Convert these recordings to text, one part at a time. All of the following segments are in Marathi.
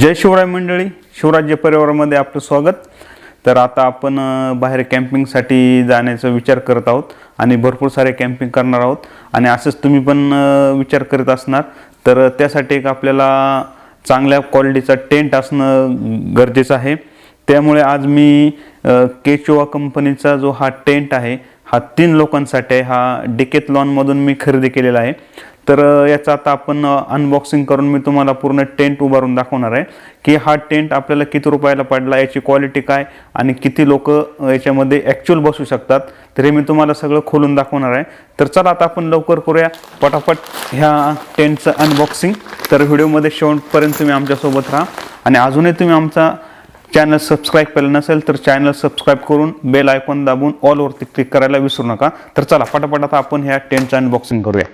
जय शिवराय मंडळी, शिवराज्य परिवारामध्ये आपलं स्वागत। तर आता आपण बाहेर कॅम्पिंगसाठी जाण्याचा विचार करत आहोत आणि भरपूर सारे कॅम्पिंग करणार आहोत आणि असंच तुम्ही पण विचार करत असणार। तर त्यासाठी एक आपल्याला चांगल्या क्वालिटीचा टेंट असणं गरजेचं आहे। त्यामुळे आज मी केचुआ कंपनीचा जो हा टेंट आहे हा 3 लोकांसाठी आहे। हा डिकेथलॉन मधून मी खरेदी केलेला आहे। तर याचा आता आपण अनबॉक्सिंग करून मी तुम्हाला पूर्ण टेंट उभारून दाखवणार आहे की हा टेंट आपल्याला किती रुपयाला पडला, याची क्वालिटी काय आणि किती लोक याच्यामध्ये ॲक्च्युअल बसू शकतात। तर हे मी तुम्हाला सगळं खोलून दाखवणार आहे। तर चला आता आपण लवकर करूया पटापट ह्या टेंटचं अनबॉक्सिंग। तर व्हिडिओमध्ये शेवटपर्यंत तुम्ही आमच्यासोबत राहा आणि अजूनही तुम्ही आमचा चॅनल सबस्क्राईब केलं नसेल तर चॅनल सबस्क्राईब करून बेल आयकॉन दाबून ऑलवरती क्लिक करायला विसरू नका। तर चला पटापट आता आपण ह्या टेंटचं अनबॉक्सिंग करूया।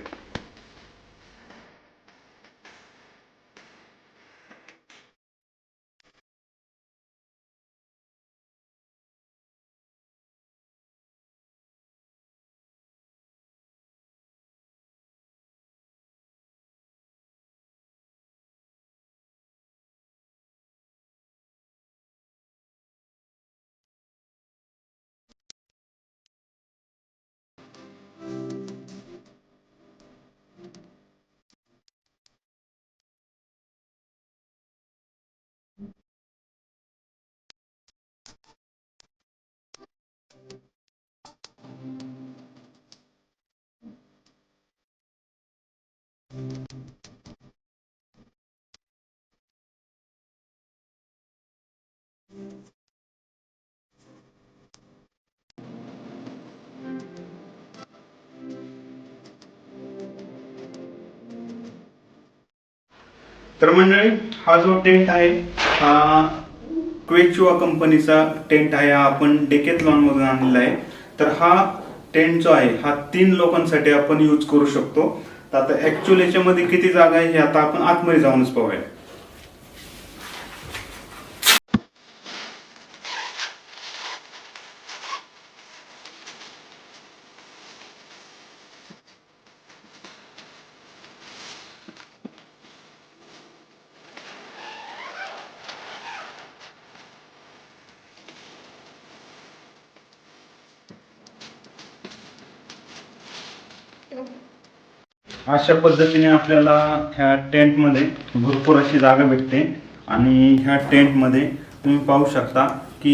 तर मंडळी, हा जो टेंट आहे हा केचुआ कंपनीचा टेंट आहे। हा आपण डिकेथलॉन मधून आणलेला आहे। तर हा टेंट जो आहे हा 3 लोकांसाठी आपण यूज करू शकतो। तर आता ऍक्च्युअली याच्यामध्ये किती जागा आहे हे आता आपण आतमध्ये जाऊनच पाहूया। अशा पद्धतीने आपल्याला ह्या टेंट मध्ये भरपूर अशी जागा भेटते आणि ह्या टेंट मध्ये तुम्ही पाहू शकता की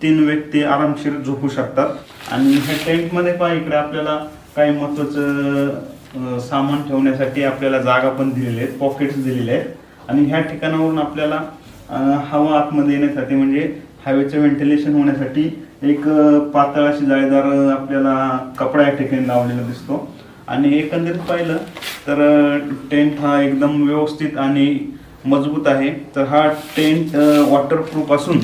3 व्यक्ती आरामशीर झोपू शकतात। आणि ह्या टेंट मध्ये पहा, इकडे आपल्याला काही महत्त्वाचं सामान ठेवण्यासाठी आपल्याला जागा पण दिलेली आहेत, पॉकेट्स दिलेले आहेत। आणि ह्या ठिकाणावरून आपल्याला हवा आतमध्ये येण्यासाठी म्हणजे हवेचं व्हेंटिलेशन होण्यासाठी एक पातळ अशी जाळीदार आपल्याला कपडा या ठिकाणी लावलेला दिसतो। आणि एकंदरीत पाहिलं तर टेंट हा एकदम व्यवस्थित आणि मजबूत आहे। तर हा टेंट वॉटरप्रूफ असून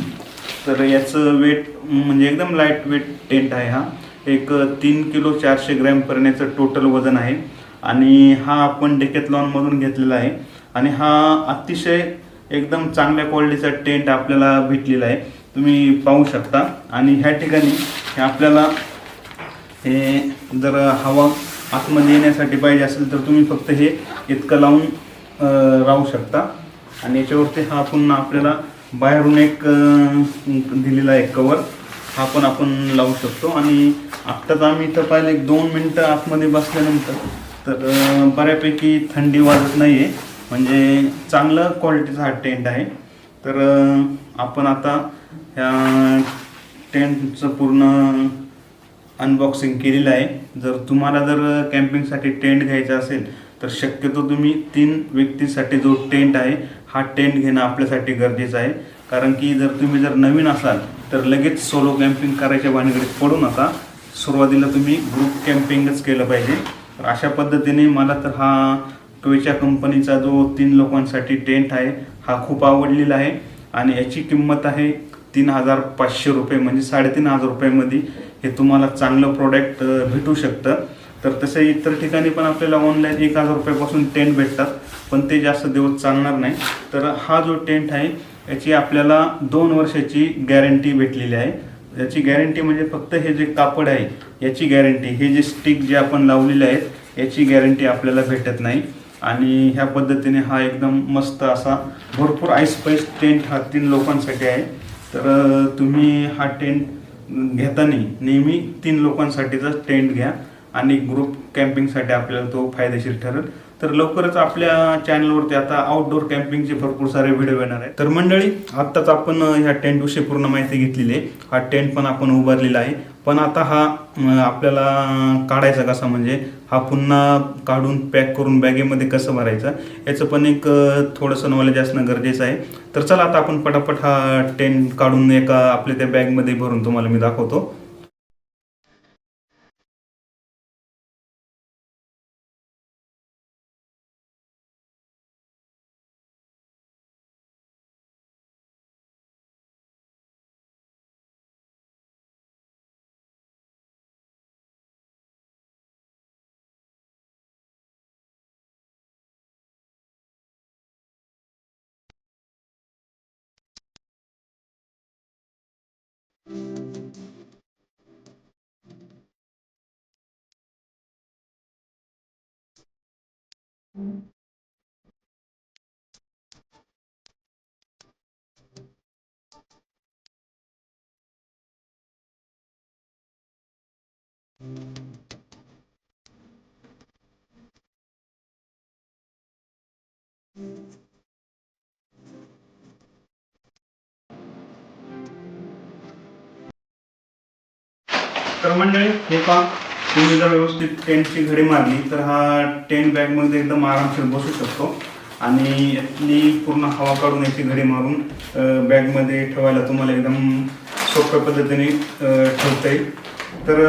तर याचं वेट म्हणजे एकदम लाईट वेट टेंट आहे। हा एक 3 किलो 400 ग्रॅम पर्यंतचं टोटल वजन आहे आणि हा आपण डिकेथलॉन मधून घेतलेला आहे। आणि हा अतिशय एकदम चांगल्या क्वालिटीचा टेंट आपल्याला भेटलेला आहे, तुम्ही पाहू शकता। आणि ह्या ठिकाणी आपल्याला हे जर हवा आतमध्ये येण्यासाठी पाहिजे असेल तर तुम्ही फक्त हे इतकं लावून राहू शकता। आणि याच्यावरती हा पुन्हा आपल्याला बाहेरून एक दिलेला आहे कवर, हा पण आपण लावू शकतो। आणि आत्ताच आम्ही इथं पाहिलं 1-2 मिनटं आतमध्ये बसल्यानंतर तर बऱ्यापैकी थंडी वाजत नाही आहे, म्हणजे चांगलं क्वालिटीचा हा टेंट आहे। तर आपण आता ह्या टेंटचं पूर्ण अनबॉक्सिंग केलेलं आहे। जर तुम्हाला जर कॅम्पिंगसाठी टेंट घ्यायचा असेल तर शक्यतो तुम्ही 3 व्यक्तींसाठी जो टेंट आहे हा टेंट घेणं आपल्यासाठी गरजेचं आहे। कारण की जर नवीन असाल तर लगेच सोलो कॅम्पिंग करायच्या भानगडीत पडू नका, सुरुवातीला तुम्ही ग्रुप कॅम्पिंगच केलं पाहिजे। तर अशा पद्धतीने मला तर हा केचुआ कंपनीचा जो 3 लोकांसाठी टेंट आहे हा खूप आवडलेला आहे। आणि याची किंमत आहे 3500 रुपये, म्हणजे 3500 रुपयामध्ये हे तुम्हाला चांगलं प्रोडक्ट भेटू शकतं। तर तसं इतर ठिकाणी पण आपल्याला ऑनलाईन 1000 रुपयापासून टेंट भेटतात, पण ते जास्त दिवस चालणार नाही। तर हा जो टेंट आहे याची आपल्याला 2 वर्षाची गॅरंटी भेटलेली आहे। याची गॅरंटी म्हणजे फक्त हे जे कापड आहे याची गॅरंटी, हे जे स्टिक जे आपण लावलेले आहेत याची गॅरंटी आपल्याला भेटत नाही। आणि ह्या पद्धतीने हा एकदम मस्त असा भरपूर आईस्पाईस टेंट हा 3 लोकांसाठी आहे. तर तुम्ही हा टेंट घेताना नेहमी 3 लोकांसाठीचा टेंट घ्या आणि ग्रुप कॅम्पिंगसाठी आपल्याला तो फायदेशीर ठरेल. तर लवकरच आपल्या चॅनलवरती आता आउटडोर कॅम्पिंगचे भरपूर सारे व्हिडिओ येणार आहेत. तर मंडळी, आत्ताच आपण ह्या टेंटविषयी पूर्ण माहिती घेतलेली आहे. हा टेंट पण आपण उभारलेला आहे, पण आता हा आपल्याला काढायचा कसा, म्हणजे हा पुन्हा काढून पॅक करून बॅगेमध्ये कसं भरायचं याचं पण एक थोडंसं नॉलेज असणं गरजेचं आहे. तर चला आता आपण पटापट हा टेंट काढून एका आपल्या त्या बॅगमध्ये भरून तुम्हाला मी दाखवतो. तर मंडळी, हे पहा, तुम्ही जर व्यवस्थित टेंटची घडी मारली तर हा टेंट बॅगमध्ये एकदम आरामशीर बसू शकतो आणि यातली पूर्ण हवा काढून याची घडी मारून बॅगमध्ये ठेवायला तुम्हाला एकदम सोप्या पद्धतीने ठेवता येईल. तर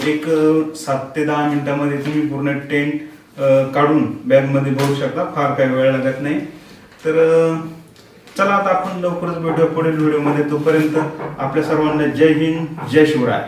एक 7 ते 10 मिनिटामध्ये तुम्ही पूर्ण टेंट काढून बॅगमध्ये भरू शकता, फार काही वेळ लागत नाही. तर चला आता आपण लवकरच भेटूया पुढील व्हिडिओमध्ये. तोपर्यंत आपल्या सर्वांना जय हिंद, जय शिवराय.